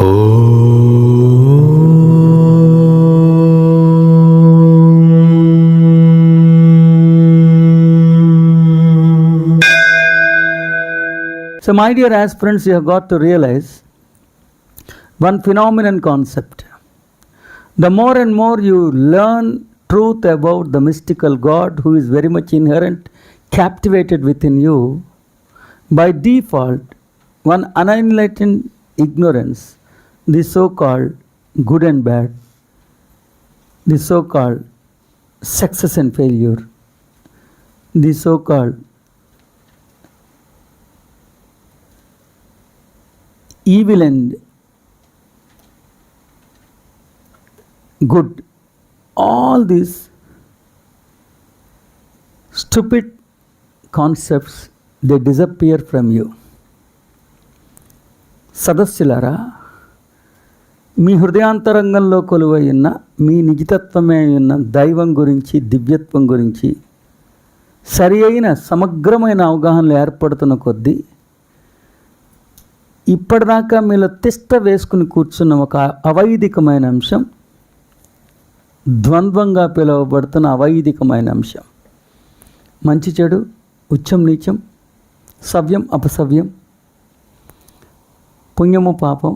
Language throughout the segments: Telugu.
So my dear aspirants, you have got to realize one phenomenon concept. The more and more you learn truth about the mystical God who is very much inherent, captivated within you, by default, one unenlightened ignorance, the so-called good and bad, the so-called success and failure, the so-called evil and good, all these stupid concepts, they disappear from you. సదస్సులారా, మీ హృదయాంతరంగంలో కొలువై ఉన్న మీ నిజతత్వమే ఉన్న దైవం గురించి, దివ్యత్వం గురించి సరి అయిన సమగ్రమైన అవగాహనలు ఏర్పడుతున్న కొద్దీ ఇప్పటిదాకా మీలో తిష్ట వేసుకుని కూర్చున్న ఒక అవైదికమైన అంశం, ద్వంద్వంగా పిలువబడుతున్న అవైదికమైన అంశం, మంచి చెడు, ఉచ్చం నీచం, సవ్యం అపసవ్యం, పుణ్యము పాపం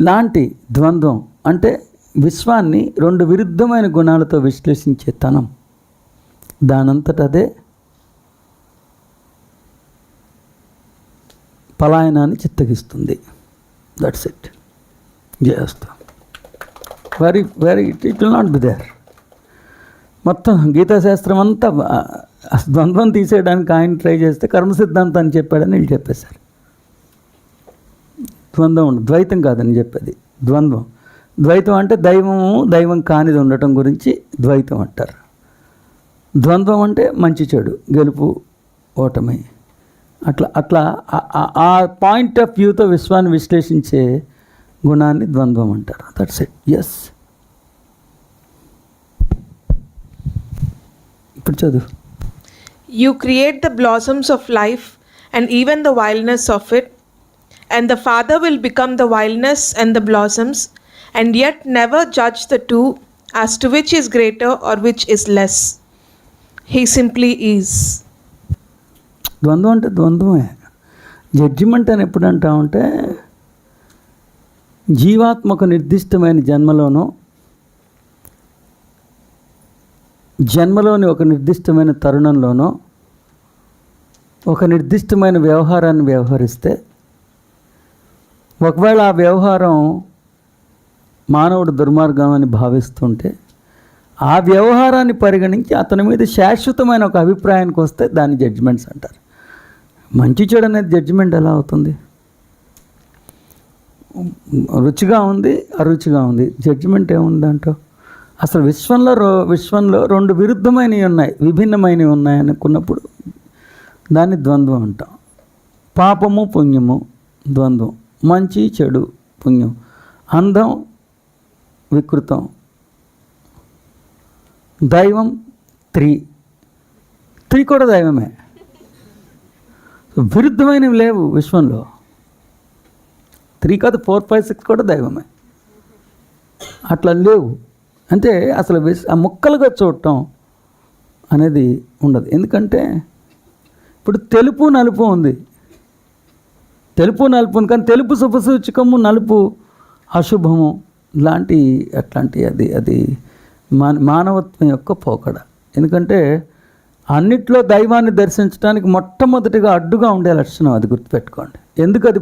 లాంటి ద్వంద్వం, అంటే విశ్వాన్ని రెండు విరుద్ధమైన గుణాలతో విశ్లేషించే తనం, దానంతటదే పలాయనాన్ని చిత్తగిస్తుంది. That's it. జయస్తు. Very it will not be there. మొత్తం గీతాశాస్త్రం అంతా ద్వంద్వం తీసేయడానికి ఆయన ట్రై చేస్తే కర్మ సిద్ధాంతాన్ని చెప్పాడని వీళ్ళు చెప్పేశారు. ద్వంద్వం ఉండదు, ద్వైతం కాదని చెప్పేది ద్వంద్వం. ద్వైతం అంటే దైవము దైవం కానిది ఉండటం గురించి ద్వైతం అంటారు. ద్వంద్వం అంటే మంచి చెడు, గెలుపు ఓటమి, అట్లా ఆ పాయింట్ ఆఫ్ వ్యూతో విశ్వాన్ని విశ్లేషించే గుణాన్ని ద్వంద్వం అంటారు. That's it. ఎస్, ఇప్పుడు చదువు. You create the blossoms of life and even the wildness of it, and the Father will become the wildness and the blossoms, and yet never judge the two as to which is greater or which is less. He simply is. ద్వంద్వం అంటే ద్వంద్వమే. జడ్జిమెంట్ అని ఎప్పుడు అంటామంటే, జీవాత్మకు నిర్దిష్టమైన జన్మలోని ఒక నిర్దిష్టమైన తరుణంలోనో ఒక నిర్దిష్టమైన వ్యవహారాన్ని వ్యవహరిస్తే, ఒకవేళ ఆ వ్యవహారం మానవుడు దుర్మార్గం అని భావిస్తుంటే, ఆ వ్యవహారాన్ని పరిగణించి అతని మీద శాశ్వతమైన ఒక అభిప్రాయానికి వస్తే దాన్ని జడ్జిమెంట్స్ అంటారు. మంచి చెడు అనేది జడ్జిమెంట్ ఎలా అవుతుంది? రుచిగా ఉంది, అరుచిగా ఉంది, జడ్జిమెంట్ ఏముంది అంటో? అసలు విశ్వంలో రెండు విరుద్ధమైనవి ఉన్నాయి, విభిన్నమైనవి ఉన్నాయి అనుకున్నప్పుడు దాన్ని ద్వంద్వం అంటాం. పాపము పుణ్యము ద్వంద్వం, మంచి చెడు పుణ్యం, అందం వికృతం, దైవం త్రీ కూడా దైవమే. విరుద్ధమైనవి లేవు విశ్వంలో. 3 కాదు, 4, 5, 6 కూడా దైవమే. అట్లా లేవు. అంటే అసలు ఆ ముక్కలుగా చూడటం అనేది ఉండదు. ఎందుకంటే ఇప్పుడు తెలుపు నలుపు ఉంది, తెలుపు నలుపు ఉంది, కానీ తెలుపు శుభసూచకము, నలుపు అశుభము అట్లాంటి అది మానవత్వం యొక్క పోకడ. ఎందుకంటే అన్నిట్లో దైవాన్ని దర్శించడానికి మొట్టమొదటిగా అడ్డుగా ఉండే లక్షణం అది, గుర్తుపెట్టుకోండి. ఎందుకు అది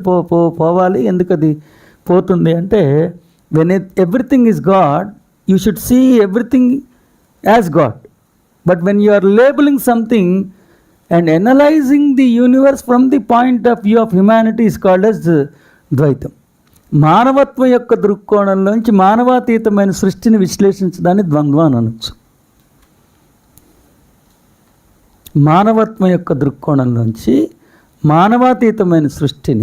పోవాలి, ఎందుకు అది పోతుంది అంటే, when everything is God, you should see everything as God. But when you are labelling something and analysing the universe from the point of view of humanity is called as ద్వైతం. మానవత్వం యొక్క దృక్కోణంలోంచి మానవాతీతమైన సృష్టిని విశ్లేషించడాన్ని ద్వంద్వం అని అనొచ్చు. మానవత్వం యొక్క దృక్కోణంలోంచి మానవాతీతమైన సృష్టి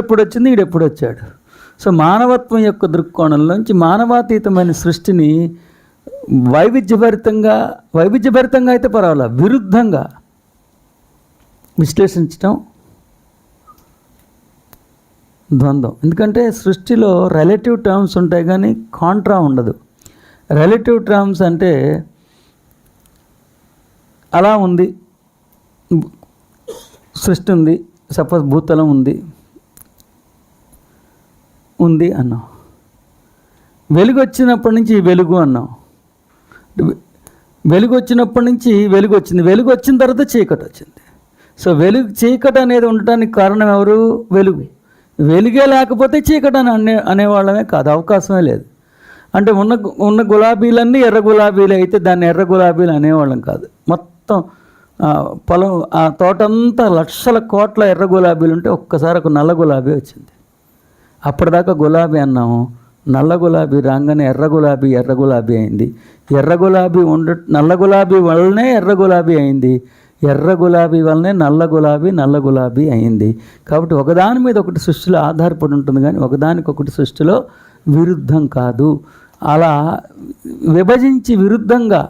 ఎప్పుడు వచ్చింది, ఈడు ఎప్పుడు వచ్చాడు. సో మానవత్వం యొక్క దృక్కోణంలోంచి మానవాతీతమైన సృష్టిని వైవిధ్యభరితంగా అయితే పర్వాలా, విరుద్ధంగా విశ్లేషించడం ద్వంద్వం. ఎందుకంటే సృష్టిలో రిలేటివ్ టర్మ్స్ ఉంటాయి కానీ కాంట్రా ఉండదు. రిలేటివ్ టర్మ్స్ అంటే అలా ఉంది, సృష్టి ఉంది, సపోజ్ భూతలం ఉంది అన్నాం. వెలుగు వచ్చినప్పటి నుంచి వెలుగు అన్నాం. వెలుగు వచ్చినప్పటి నుంచి వెలుగు వచ్చింది, వెలుగు వచ్చిన తర్వాత చీకటి వచ్చింది. సో వెలుగు చీకటి అనేది ఉండటానికి కారణం ఎవరు? వెలుగు. వెలుగే లేకపోతే చీకటి అని అనేవాళ్ళమే కాదు, అవకాశమే లేదు. అంటే ఉన్న గులాబీలన్నీ ఎర్ర గులాబీలు అయితే దాన్ని ఎర్ర గులాబీలు అనేవాళ్ళం కాదు. మొత్తం పొలం ఆ తోటంతా లక్షల కోట్ల ఎర్ర గులాబీలు ఉంటే ఒక్కసారి ఒక నల్ల గులాబీ వచ్చింది. అప్పటిదాకా గులాబీ అన్నాము, నల్ల గులాబీ రాగానే ఎర్ర గులాబీ అయింది. ఎర్ర గులాబీ నల్ల గులాబీ వల్లనే ఎర్ర గులాబీ అయింది, ఎర్ర గులాబీ వల్లనే నల్ల గులాబీ అయింది. కాబట్టి ఒకదాని మీద ఒకటి సృష్టిలో ఆధారపడి ఉంటుంది కానీ ఒకదానికొకటి సృష్టిలో విరుద్ధం కాదు. అలా విభజించి విరుద్ధంగా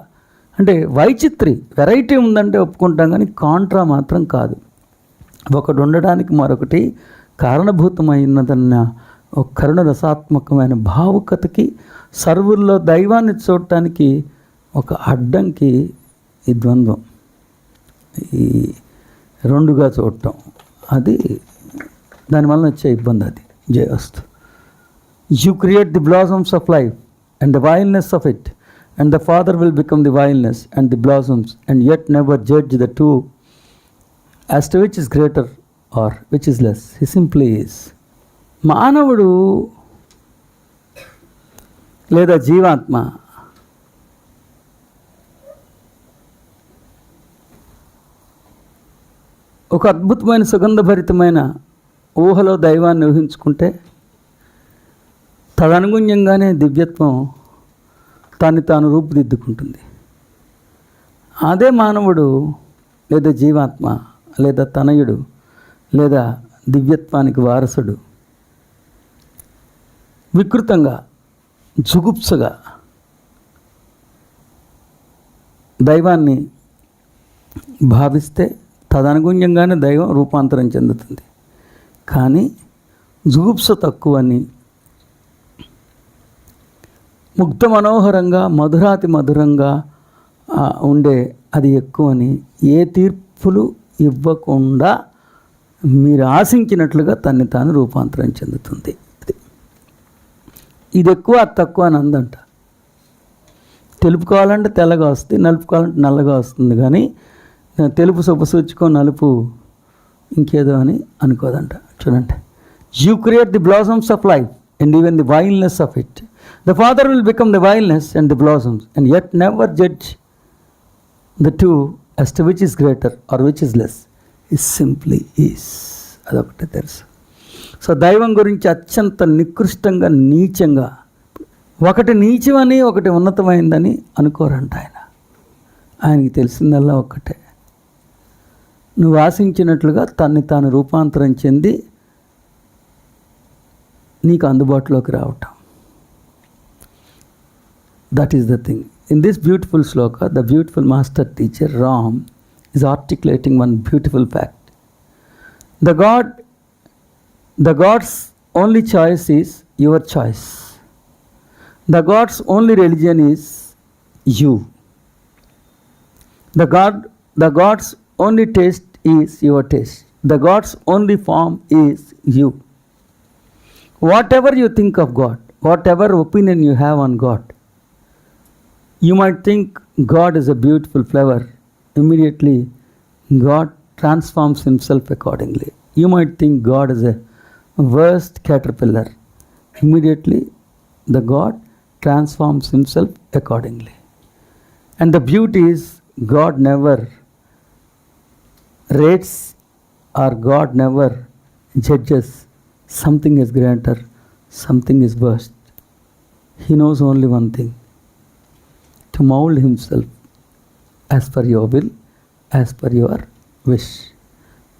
అంటే వైచిత్రి వెరైటీ ఉందంటే ఒప్పుకుంటాం కానీ కాంట్రా మాత్రం కాదు. ఒకటి ఉండడానికి మరొకటి కారణభూతమైనదన్న ఒక కరుణ రసాత్మకమైన భావుకతకి, సర్వుల్లో దైవాన్ని చూడటానికి ఒక అడ్డంకి ఈ ద్వంద్వం, ఈ రెండుగా చూడటం, అది దానివల్ల వచ్చే ఇబ్బంది. అది జయస్తు. You create the blossoms of life and the wildness of it, and the Father will become the wildness and the blossoms, and yet never judge the two as to which is greater or which is less. He simply is. మానవుడు లేదా జీవాత్మ ఒక అద్భుతమైన సుగంధభరితమైన ఊహలో దైవాన్ని ఊహించుకుంటే తదనుగుణ్యంగానే దివ్యత్వం తాను తాను రూపుదిద్దుకుంటుంది. అదే మానవుడు లేదా జీవాత్మ లేదా తనయుడు లేదా దివ్యత్వానికి వారసుడు వికృతంగా జుగుప్సగా దైవాన్ని భావిస్తే తదనుగుణ్యంగానే దైవం రూపాంతరం చెందుతుంది. కానీ జుగుప్స తక్కువని, ముగ్ధ మనోహరంగా మధురాతి మధురంగా ఉండే అది ఎక్కువని ఏ తీర్పులు ఇవ్వకుండా మీరు ఆశించినట్లుగా తన్ని తాను రూపాంతరం చెందుతుంది. ఇది ఎక్కువ అది తక్కువ అని అందంట. తెలుపు కావాలంటే తెల్లగా వస్తుంది, నలుపు కావాలంటే నల్లగా వస్తుంది, కానీ తెలుపు శుభసూచుకో నలుపు ఇంకేదో అని అనుకోదంట. చూడండి, you create the blossoms of life and even the wildness of it. The Father will become the wildness and the blossoms, and yet never judge the two as to which is greater or which is less. He simply is. అదొకటి తెలుసు. సో దైవం గురించి అత్యంత నికృష్టంగా నీచంగా, ఒకటి నీచమని ఒకటి ఉన్నతమైందని అనుకోరంట ఆయన. ఆయనకి తెలిసిందల్లా ఒక్కటే, నువ్వు ఆశించినట్లుగా తన్ని తాను రూపాంతరం చెంది నీకు అందుబాటులోకి రావటం. That is the thing. In this beautiful sloka, the beautiful master teacher Ram is articulating one beautiful fact. The God's only choice is your choice. The God's only religion is you. The God's only taste is your taste. The God's only form is you. Whatever you think of God, whatever opinion you have on God, you might think God is a beautiful flower. Immediately, God transforms himself accordingly. You might think God is a worst caterpillar. Immediately, the God transforms himself accordingly. And the beauty is, God never rates or God never judges something is greater, something is worst. He knows only one thing: to mold himself as per your will, as per your wish.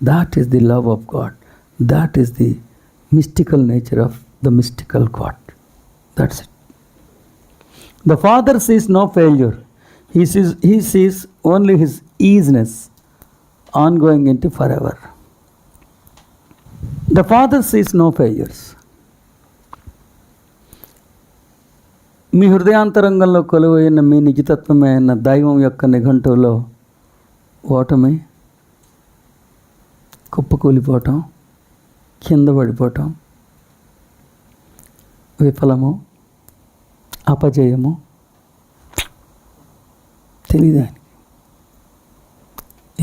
That is the love of God. That is the mystical nature of the mystical God. That's it. The Father sees no failure. He sees only his easiness ongoing into forever. The Father sees no failures. మీ హృదయాంతరంగంలో కొలువైన మీ నిజతత్వమైన దైవం యొక్క నిఘంటువులో ఓటమి, కుప్పకూలిపోవటం, కింద పడిపోవటం, విఫలము, అపజయము తెలియదు ఆయనకి.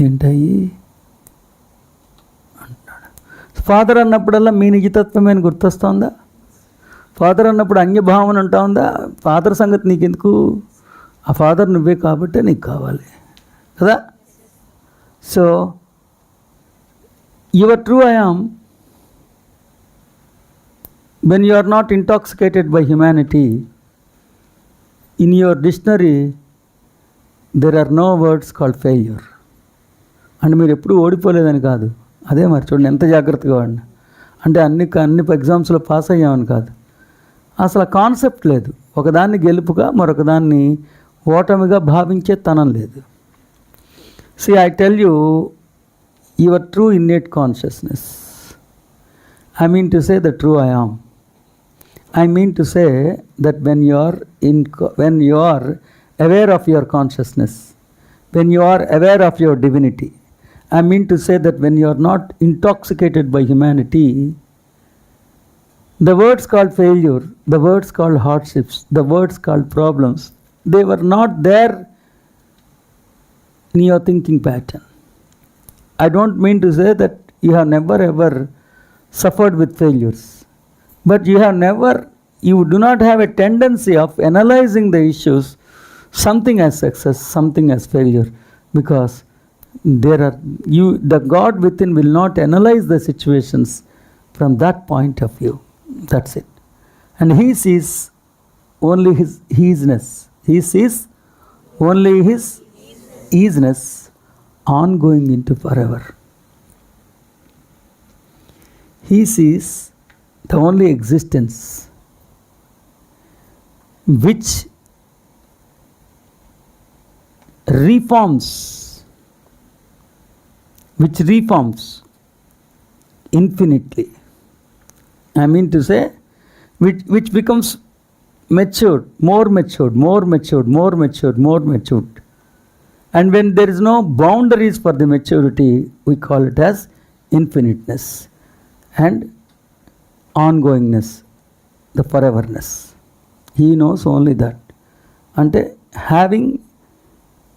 ఏంటయ్యి అంటున్నాడు. ఫాదర్ అన్నప్పుడల్లా మీ నిజతత్వమేని గుర్తొస్తుందా? ఫాదర్ అన్నప్పుడు అన్యభావన ఉంటా ఉందా? ఫాదర్ సంగతి నీకెందుకు? ఆ ఫాదర్ నువ్వే కాబట్టే నీకు కావాలి కదా. So your true I am, when you are not intoxicated by humanity, in your dictionary there are no words called failure. అంటే మీరు ఎప్పుడు ఓడిపోలేదని కాదు, అదే మరి చూడండి ఎంత జాగ్రత్తగా వాడిన. అంటే అన్ని ఎగ్జామ్స్లో పాస్ అయ్యామని కాదు, అసలు కాన్సెప్ట్ లేదు. ఒకదాన్ని గెలుపుగా మరొకదాన్ని ఓటమిగా భావించే తనం లేదు. See, I tell you, your true innate consciousness, I mean to say the true I am. I mean to say that when you are aware of your consciousness, when you are aware of your divinity, I mean to say that when you are not intoxicated by humanity, the words called failure, the words called hardships, the words called problems, they were not there in your thinking pattern. I don't mean to say that you have never ever suffered with failures, but you do not have a tendency of analyzing the issues, something as success, something as failure, because the God within will not analyze the situations from that point of view. That's it. And he sees only his easiness. He sees only his easiness ongoing into forever. He sees the only existence which reforms infinitely. I mean to say, which becomes matured, more matured. And when there is no boundaries for the maturity, we call it as infiniteness and ongoingness, the foreverness. He knows only that. Ante having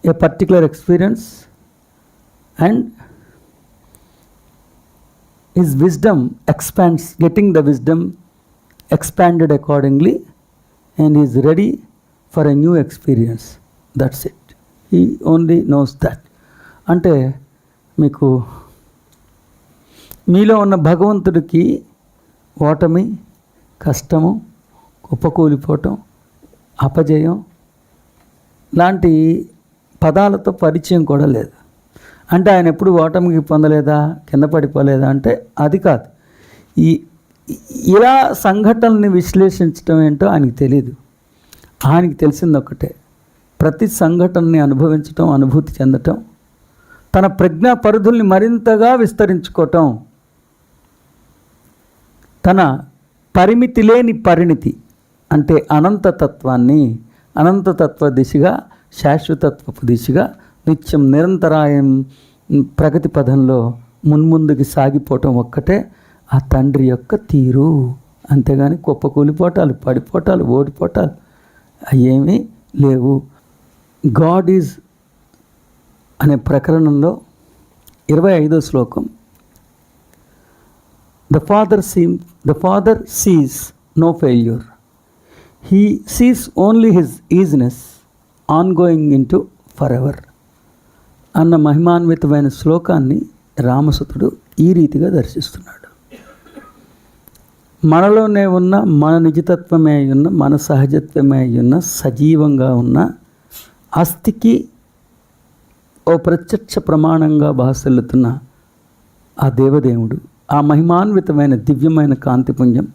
a particular experience and his wisdom expands, getting the wisdom expanded accordingly, and he is ready for a new experience. That's it. He only knows that. అంటే మీకు మీలో ఉన్న భగవంతుడికి ఓటమి, కష్టము, కుప్పకూలిపోవటం, అపజయం లాంటి పదాలతో పరిచయం కూడా లేదు. అంటే ఆయన ఎప్పుడు ఓటమికి పొందలేదా, కింద పడిపోలేదా అంటే అది కాదు. ఇలా సంఘటనల్ని విశ్లేషించడం ఏంటో ఆయనకి తెలియదు. ఆయనకి తెలిసింది ఒకటే, ప్రతి సంఘటనని అనుభవించటం, అనుభూతి చెందటం, తన ప్రజ్ఞా పరిధుల్ని మరింతగా విస్తరించుకోవటం, తన పరిమితి లేని పరిణితి అంటే అనంతతత్వ దిశగా, శాశ్వతత్వపు దిశగా నిత్యం నిరంతరాయం ప్రగతి పదంలో మున్ముందుకి సాగిపోవటం ఒక్కటే ఆ తండ్రి యొక్క తీరు. అంతేగాని కుప్పకూలిపోవటాలు, పడిపోవటాలు, ఓడిపోవటాలు అవేమీ లేవు. గాడ్ ఈజ్ అనే ప్రకరణంలో 25వ శ్లోకం, The Father sees no failure. He sees only his easiness ongoing into forever అన్న మహిమాన్వితమైన శ్లోకాన్ని రామసుతుడు ఈ రీతిగా దర్శిస్తున్నాడు. మనలోనే ఉన్న, మన నిజతత్వమే ఉన్న, మన సహజత్వమే ఉన్న, సజీవంగా ఉన్న అస్థికి ఓ ప్రత్యక్ష ప్రమాణంగా భాసల్లుతున్న ఆ దేవదేవుడు, ఆ మహిమాన్వితమైన దివ్యమైన కాంతిపుంజం,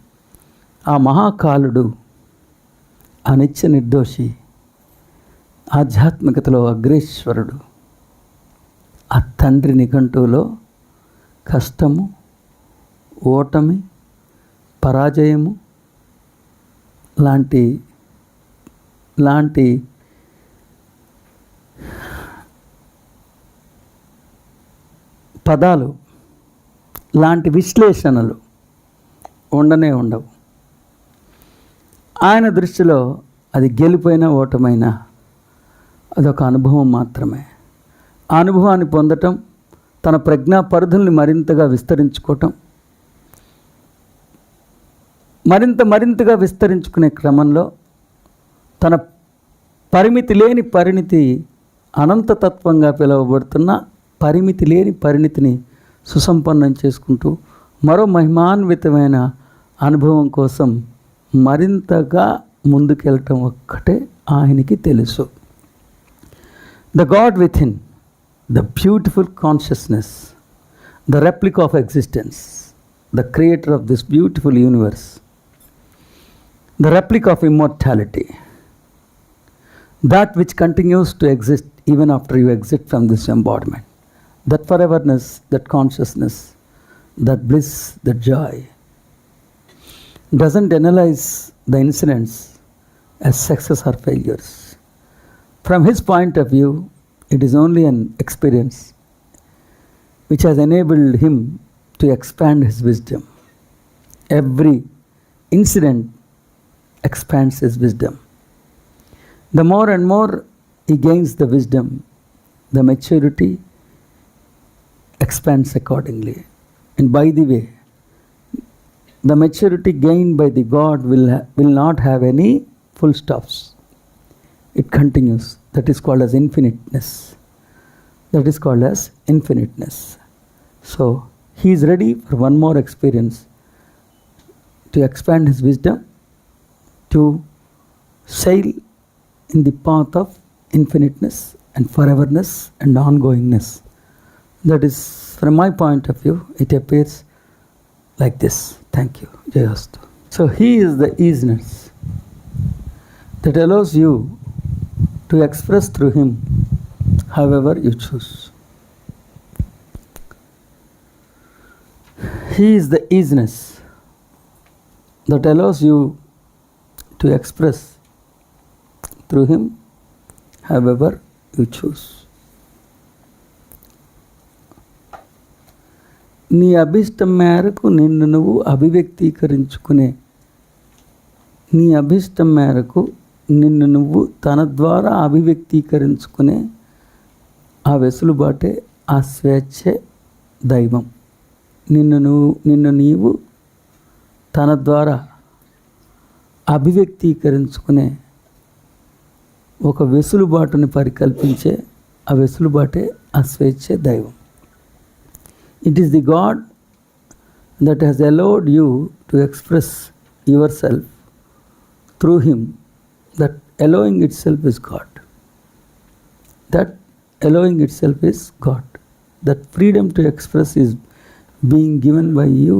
ఆ మహాకాలుడు, ఆ నిత్య నిర్దోషి, ఆధ్యాత్మికతలో అగ్రేశ్వరుడు, ఆ తండ్రి నిఘంటువులో కష్టము, ఓటమి, పరాజయము లాంటి పదాలు, లాంటి విశ్లేషణలు ఉండనే ఉండవు. ఆయన దృష్టిలో అది గెలిపోయినా ఓటమైనా అదొక అనుభవం మాత్రమే. ఆ అనుభవాన్ని పొందటం, తన ప్రజ్ఞా పరిధుల్ని మరింతగా విస్తరించుకోవటం, మరింతగా విస్తరించుకునే క్రమంలో తన పరిమితి లేని పరిణితి, అనంతతత్వంగా పిలువబడుతున్న పరిమితి లేని పరిణితిని సుసంపన్నం చేసుకుంటూ మరో మహిమాన్వితమైన అనుభవం కోసం మరింతగా ముందుకెళ్ళటం ఒక్కటే ఆయనకి తెలుసు. The God with in, the beautiful consciousness, the రెప్లిక్ of existence, the creator of this beautiful universe, the replic of immortality, that which continues to exist even after you exit from this embodiment, that foreverness, that consciousness, that bliss, that joy, doesn't analyze the incidents as success or failures. From his point of view, it is only an experience which has enabled him to expand his wisdom. Every incident expands his wisdom. The more and more he gains the wisdom, the maturity expands accordingly. And by the way, the maturity gained by the God will not have any full stops. It continues. That is called as infiniteness. That is called as infiniteness. So he is ready for one more experience to expand his wisdom, to sail in the path of infiniteness and foreverness and ongoingness. That is, from my point of view, it appears like this. Thank you. Jayastu. So he is the easiness that allows you to express through him however you choose. He is the easiness that allows you to express through him however you choose. నీ అభిష్టం మేరకు నిన్ను నువ్వు అభివ్యక్తీకరించుకునే, నీ అభిష్టం మేరకు నిన్ను నువ్వు తన ద్వారా అభివ్యక్తీకరించుకునే ఆ వెసులుబాటే, ఆ స్వేచ్ఛే దైవం. నిన్ను నీవు తన ద్వారా అభివ్యక్తీకరించుకునే ఒక వెసులుబాటుని పరికల్పించే ఆ వెసులుబాటే, ఆ స్వేచ్ఛే దైవం. It is the God that has allowed you to express your self through him. That allowing it self is God. That allowing it self is God. That freedom to express is being given by you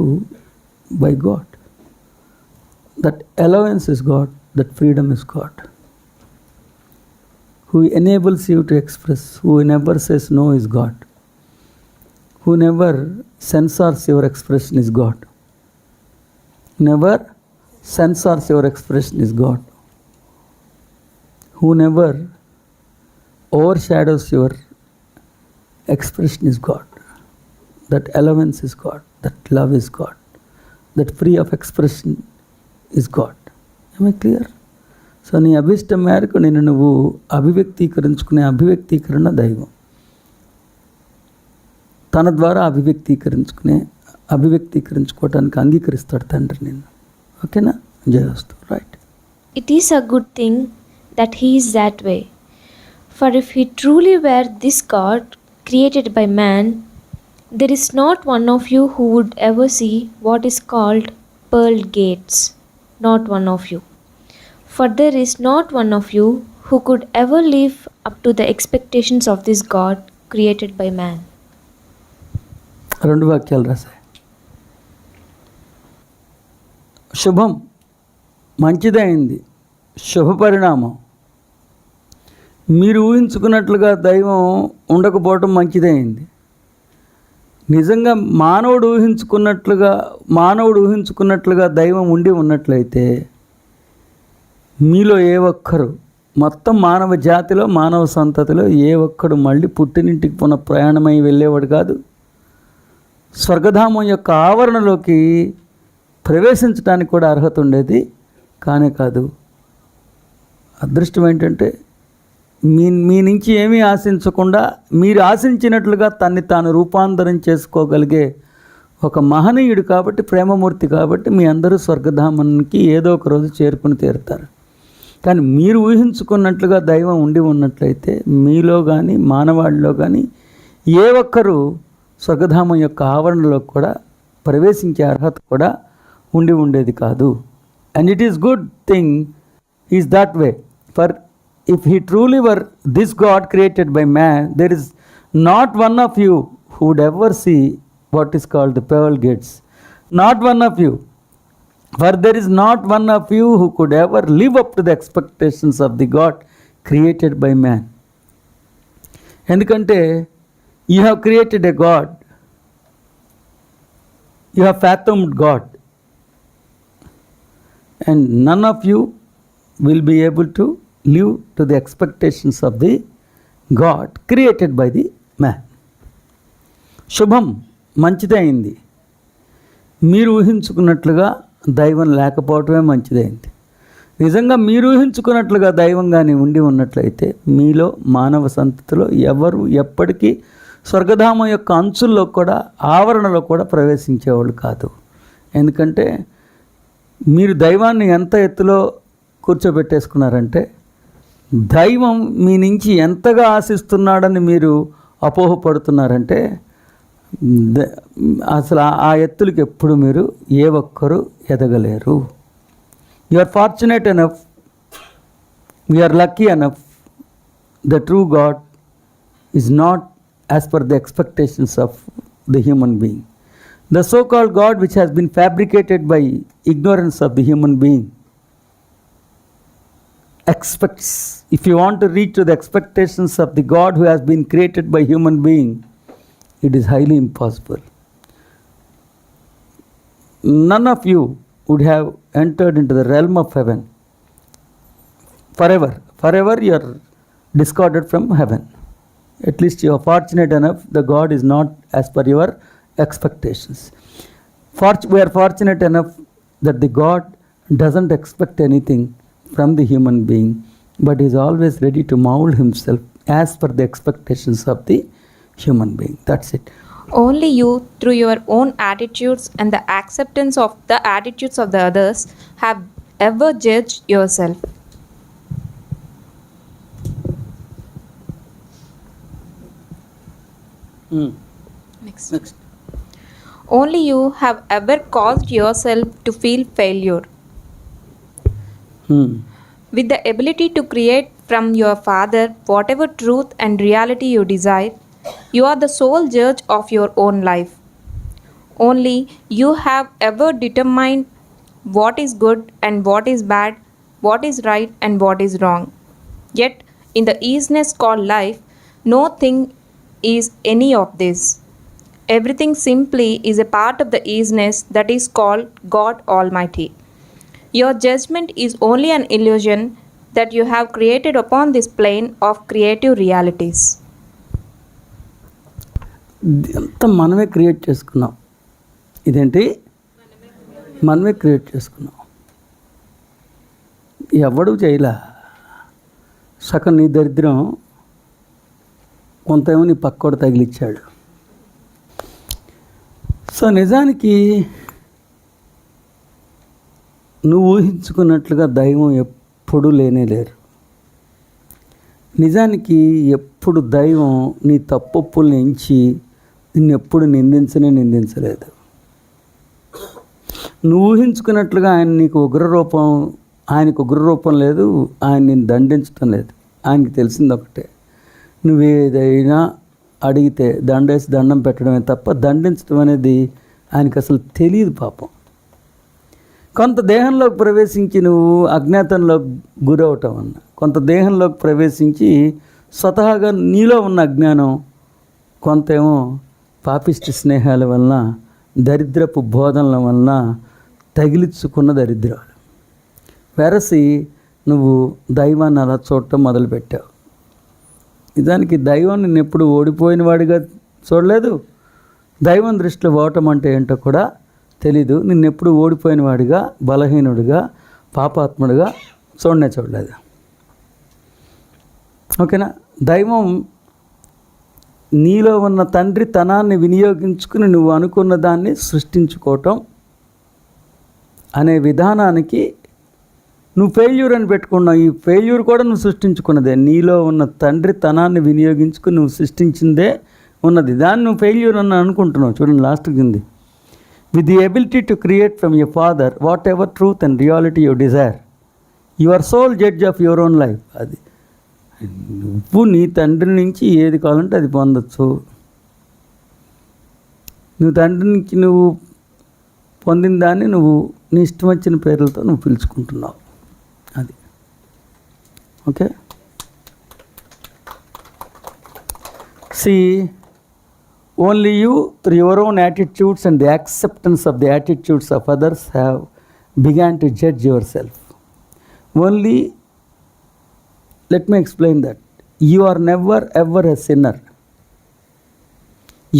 by God. That allowance is God, that freedom is God. Who enables you to express, who never says no is God. Who never censors your expression is God. Never censors your expression is God. Who never overshadows your expression is God. That allowance is God, that love is God, that free of expression is God. Am I clear? So నీ అభిష్టం మేరకు నేను నువ్వు అభివ్యక్తీకరించుకునే అభివ్యక్తీకరణ దైవం. తన ద్వారా అభివ్యక్తీకరించుకోవటానికి అంగీకరిస్తాడు తండ్రి నిన్ను. ఓకేనా? జయస్తు. Right. It is a good thing that he is that way. For if he truly were this God created by man, there is not one of you who would ever see what is called pearl gates. Not one of you. For there is not one of you who could ever live up to the expectations of this God created by man. 2 వాక్యాలు రాశాయి. శుభం, మంచిదైంది, శుభ పరిణామం. మీరు ఊహించుకున్నట్లుగా దైవం ఉండకపోవటం మంచిదైంది. నిజంగా మానవుడు ఊహించుకున్నట్లుగా దైవం ఉండి ఉన్నట్లయితే మీలో ఏ ఒక్కరు, మొత్తం మానవ జాతిలో, మానవ సంతతిలో ఏ ఒక్కడు మళ్ళీ పుట్టినింటికి పునః ప్రయాణమై వెళ్ళేవాడు కాదు. స్వర్గధామం యొక్క ఆవరణలోకి ప్రవేశించడానికి కూడా అర్హత ఉండేది కానే కాదు. అదృష్టం ఏంటంటే మీ నుంచి ఏమీ ఆశించకుండా మీరు ఆశించినట్లుగా తన్ని తాను రూపాంతరం చేసుకోగలిగే ఒక మహనీయుడు కాబట్టి, ప్రేమమూర్తి కాబట్టి మీ అందరూ స్వర్గధామానికి ఏదో ఒక రోజు చేరుకుని తీరుతారు. కానీ మీరు ఊహించుకున్నట్లుగా దైవం ఉండి ఉన్నట్లయితే మీలో కానీ మానవాళిలో కానీ ఏ ఒక్కరూ స్వర్గధామం యొక్క ఆవరణలో కూడా ప్రవేశించే అర్హత కూడా ఉండి ఉండేది కాదు. And it is good thing is that way. For if he truly were this God created by man, there is not one of you who would ever see what is called the pearl gates. Not one of you. For there is not one of you who could ever live up to the expectations of the God created by man. ఎందుకంటే you have created a God. You have fathomed God. And none of you will be able to live to the expectations of the God created by the man. శుభం, మంచిదే అయింది. మీరు ఊహించుకున్నట్లుగా దైవం లేకపోవటమే మంచిదైంది. నిజంగా మీరు ఊహించుకున్నట్లుగా దైవం కానీ ఉండి ఉన్నట్లయితే మీలో మానవ సంతతిలో ఎవరు ఎప్పటికీ స్వర్గధామం యొక్క అంచుల్లో కూడా, ఆవరణలో కూడా ప్రవేశించేవాళ్ళు కాదు. ఎందుకంటే మీరు దైవాన్ని ఎంత ఎత్తులో కూర్చోబెట్టేసుకున్నారంటే దైవం మీ నుంచి ఎంతగా ఆశిస్తున్నాడని మీరు అపోహపడుతున్నారంటే అసలు ఆ ఎత్తులకి ఎప్పుడు మీరు ఏ ఒక్కరు ఎదగలేరు. You are fortunate enough, we are lucky enough. The true God is not as per the expectations of the human being. The so called God which has been fabricated by ignorance of the human being expects, if you want to reach to the expectations of the God who has been created by human being, it is highly impossible. None of you would have entered into the realm of heaven. Forever you are discarded from heaven. At least you are fortunate enough, the God is not as per your expectations. We are fortunate enough that the God doesn't expect anything from the human being, but is always ready to mold himself as per the expectations of the human being. That's it. Only you, through your own attitudes and the acceptance of the attitudes of the others, have ever judged yourself. Next. Only you have ever caused yourself to feel failure. With the ability to create from your Father whatever truth and reality you desire, you are the sole judge of your own life. Only you have ever determined what is good and what is bad, what is right and what is wrong. Yet, in the easiness called life, no thing is any of this. Everything simply is a part of the easiness that is called God Almighty. Your judgment is only an illusion that you have created upon this plane of creative realities. అంతా మనమే క్రియేట్ చేసుకున్నాం. ఇదేంటి? మనమే క్రియేట్ చేసుకున్నాం. ఎవడు చేయలే. సగం నీ దరిద్రం, కొంతేమో నీ పక్కోడు తగిలిచ్చాడు. సో నిజానికి నువ్వు ఊహించుకున్నట్లుగా దైవం ఎప్పుడూ లేరు. నిజానికి ఎప్పుడు దైవం నీ తప్పొప్పుల్ని ఎంచి నిన్నెప్పుడు నిందించలేదు. నువ్వు ఊహించుకున్నట్లుగా ఆయనకు ఉగ్రరూపం లేదు, ఆయన నిన్ను దండించడం లేదు. ఆయనకి తెలిసింది ఒకటే, నువ్వేదైనా అడిగితే దండం పెట్టడమే తప్ప దండించడం అనేది ఆయనకి అసలు తెలియదు పాపం. కొంత దేహంలోకి ప్రవేశించి నువ్వు అజ్ఞాతంలో గురవటం అన్న, కొంత దేహంలోకి ప్రవేశించి స్వతహాగా నీలో ఉన్న అజ్ఞానం కొంతేమో పాపిష్టి స్నేహాల వలన, దరిద్రపు బోధనల వలన తగిలించుకున్న దరిద్రాలు. వెరసి నువ్వు దైవాన్ని అలా చూడటం మొదలుపెట్టావు. నిజానికి దైవం నిన్ను ఎప్పుడు ఓడిపోయిన వాడిగా చూడలేదు. దైవం దృష్టిలో ఓటం అంటే ఏంటో కూడా తెలీదు. నిన్నెప్పుడు ఓడిపోయిన వాడిగా, బలహీనుడిగా, పాపాత్ముడిగా చూడలేదు. ఓకేనా? దైవం నీలో ఉన్న తండ్రి తనాన్ని వినియోగించుకుని నువ్వు అనుకున్న దాన్ని సృష్టించుకోవటం అనే విధానానికి నువ్వు ఫెయిల్యూర్ అని పెట్టుకున్నావు. ఈ ఫెయిల్యూర్ కూడా నువ్వు సృష్టించుకున్నదే. నీలో ఉన్న తండ్రి తనాన్ని వినియోగించుకుని నువ్వు సృష్టించిందే ఉన్నది. దాన్ని నువ్వు ఫెయిల్యూర్ అని అనుకుంటున్నావు. చూడండి, లాస్ట్కి ఉంది. With the ability to create from your father whatever truth and reality you desire, you are sole judge of your own life. అది నువ్వు నీ తండ్రి నుంచి ఏది కావాలంటే అది పొందొచ్చు. నువ్వు తండ్రి నుంచి నువ్వు పొందిన దాన్ని నువ్వు నీ ఇష్టం వచ్చిన పేర్లతో నువ్వు పిలుచుకుంటున్నావు. అది okay. See, only you, through your own attitudes and the acceptance of the attitudes of others, have begun to judge yourself. Only, let me explain that. You are never ever a sinner.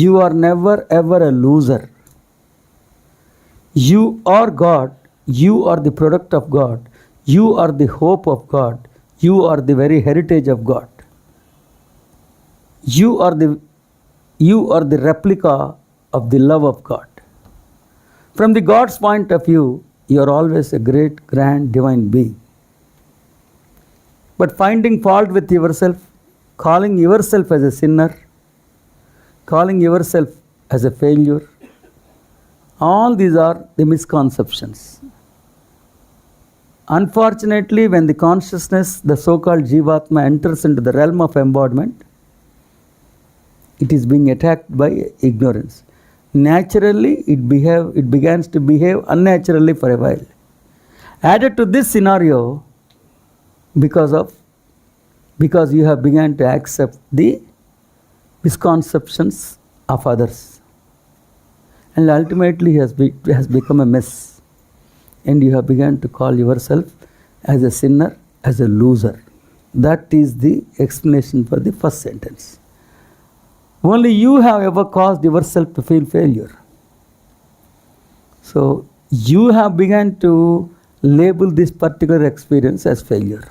You are never ever a loser. You are God. You are the product of God. You are the hope of God. You are the very heritage of God. You are the replica of the love of God. From the God's point of view, you are always a great, grand, divine being. But finding fault with yourself, calling yourself as a sinner, calling yourself as a failure, all these are the misconceptions. Unfortunately, when the consciousness, the so-called Jivatma, enters into the realm of embodiment, it is being attacked by ignorance. Naturally, it begins to behave unnaturally for a while. Added to this scenario, because you have begun to accept the misconceptions of others, and ultimately has become a mess, and you have begun to call yourself as a sinner, as a loser. That is the explanation for the first sentence. Only you have ever caused yourself to feel failure. So you have begun to label this particular experience as failure.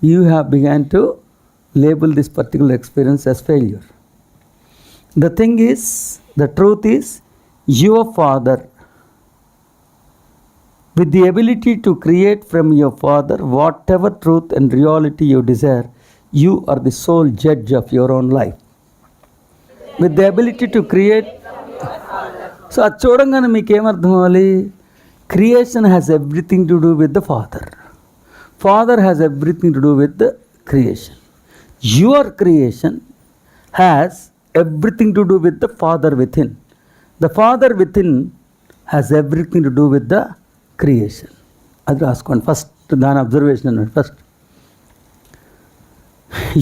You have begun to label this particular experience as failure. The thing is, the truth is, your father, with the ability to create from your father whatever truth and reality you desire, you are the sole judge of your own life. With the ability to create. So అది చూడంగానే మీకు ఏమర్థం అవ్వాలి? Creation has everything to do with the father. Father has everything to do with the creation. Your creation has everything to do with the Father within. The Father within has everything to do with the creation. అది రాసుకోండి ఫస్ట్, దాని అబ్జర్వేషన్ అన్నాడు first.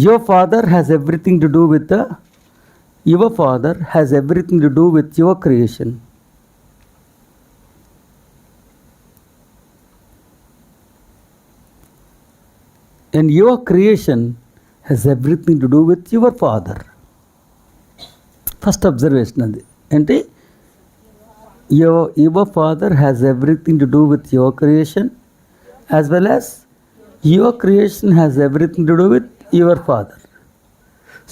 Your Father has everything to do with your Father has everything to do with your creation. And your creation has everything to do with your Father. First observation అది ఏంటి? Your father has everything to do with your creation as well as your creation has everything to do with your father.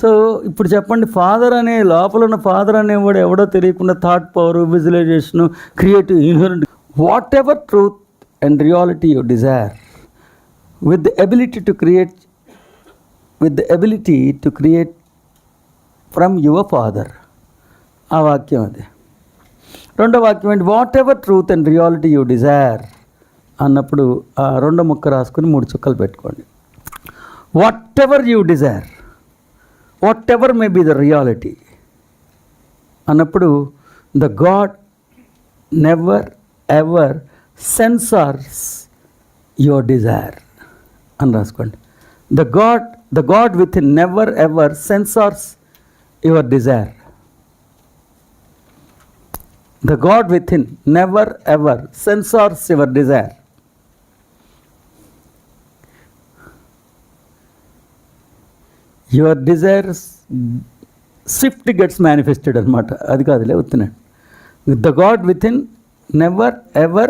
So ఇప్పుడు చెప్పండి, ఫాదర్ అనే లోపల ఉన్న ఫాదర్ అనేవాడు ఎవడో తెలియకుండా thought power, visualisation, creative, inherent, what ever truth and reality you Dzire, with the ability to create from your father. ఆ వాక్యం అది. రెండో వాక్యం ఏంటి? Whatever truth and reality you desire అన్నప్పుడు ఆ రెండో ముక్క రాసుకుని 3 చుక్కలు పెట్టుకోండి. Whatever you desire, whatever may be the reality అన్నప్పుడు the God never ever censors your desire అని రాసుకోండి. The God within never ever censors your desire. The God within never ever censors your desire. Your desires swiftly gets manifested అనమాట. అది కాదులే వస్తున్నాడు. The God within never ever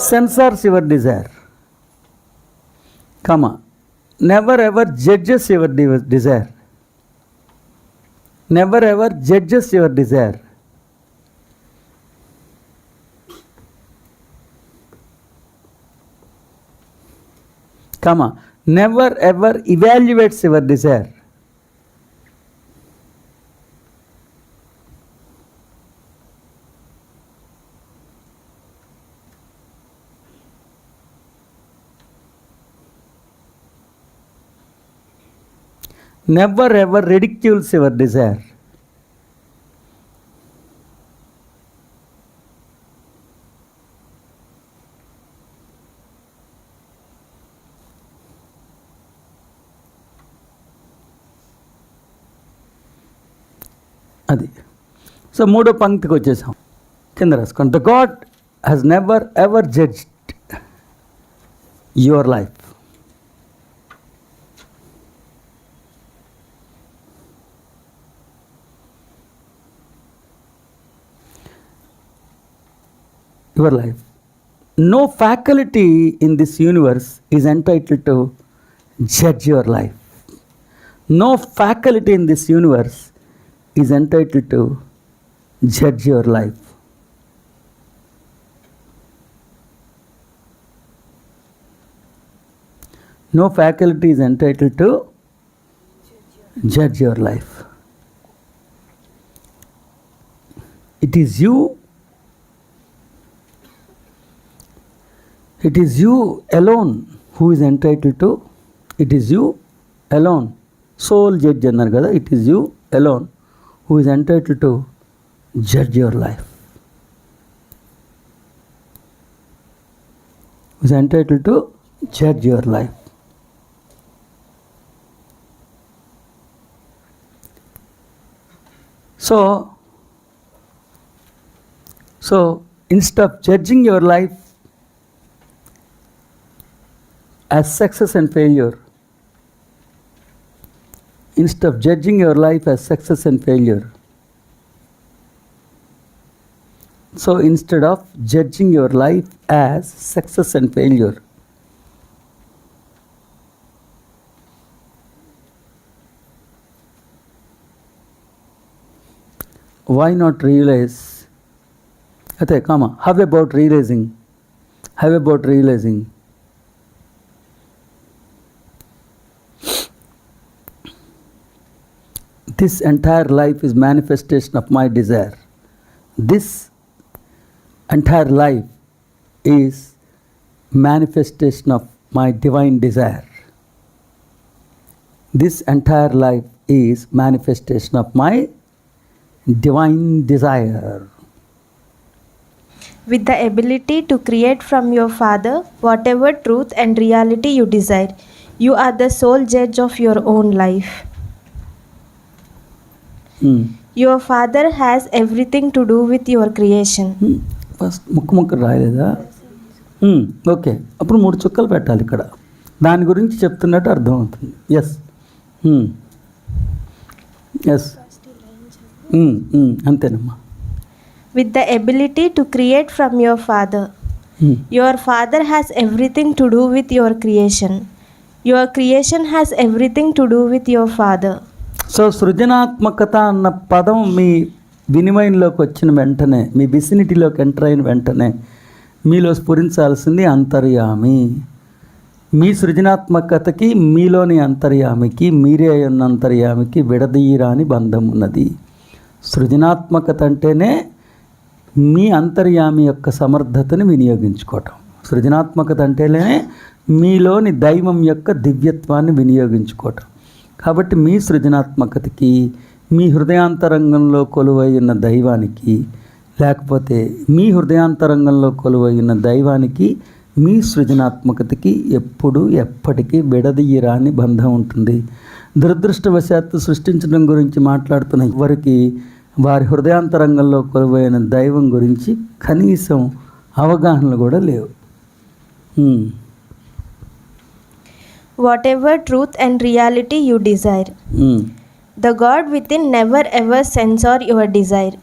censors your desire, comma, never ever judges your desire, never ever judges your desire, comma, never ever evaluates your desire, never ever ridicules your desire, అది. సో మూడో పంక్తికి వచ్చేసాం, కింద రాసుకోండి. The God has never ever judged your life. Your life. No faculty in this universe is entitled to judge your life. No faculty in this universe is entitled to judge your life. No faculty is entitled to judge your life. It is you alone who is entitled to, it is you alone, sole judge అన్నారు కదా, it is you alone who is entitled to judge your life, who is entitled to judge your life. So instead of judging your life as success and failure, instead of judging your life as success and failure, so instead of judging your life as success and failure, why not realize, okay, comma, how about realizing this entire life is manifestation of my desire. This entire life is manifestation of my divine desire. This entire life is manifestation of my divine desire. With the ability to create from your Father whatever truth and reality you desire, you are the sole judge of your own life. Your Father has everything to do with your creation. First ముక్కు రాయలేదా? ఓకే, అప్పుడు 3 చుక్కలు పెట్టాలి ఇక్కడ, దాని గురించి చెప్తున్నట్టు అర్థమవుతుంది. ఎస్ ఎస్ అంతేనమ్మా. With the ability to create from your Father, your Father has everything to do with your creation. Your creation has everything to do with your Father. So సృజనాత్మకత అన్న పదం మీ వినిమయంలోకి వచ్చిన వెంటనే, మీ విసినిటీలోకి ఎంటర్ అయిన వెంటనే మీలో స్ఫురించాల్సింది అంతర్యామి. మీ సృజనాత్మకతకి, మీలోని అంతర్యామికి, మీరే ఉన్న అంతర్యామికి విడదీయరాని బంధం ఉన్నది. సృజనాత్మకత అంటేనే మీ అంతర్యామి యొక్క సమర్థతని వినియోగించుకోవటం. సృజనాత్మకత అంటేనే మీలోని దైవం యొక్క దివ్యత్వాన్ని వినియోగించుకోవటం. కాబట్టి మీ సృజనాత్మకతకి, మీ హృదయాంతరంగంలో కొలువై ఉన్న దైవానికి, లేకపోతే మీ హృదయాంతరంగంలో కొలువై ఉన్న దైవానికి, మీ సృజనాత్మకతకి ఎప్పుడు ఎప్పటికీ విడదీయరాని బంధం ఉంటుంది. దురదృష్టవశాత్తు సృష్టించడం గురించి మాట్లాడుతున్న ఎవరికి వారి హృదయాంతరంగంలో కొలువైన దైవం గురించి కనీసం అవగాహనలు కూడా లేవు. Whatever truth and reality you desire, the God within never ever censor your desire.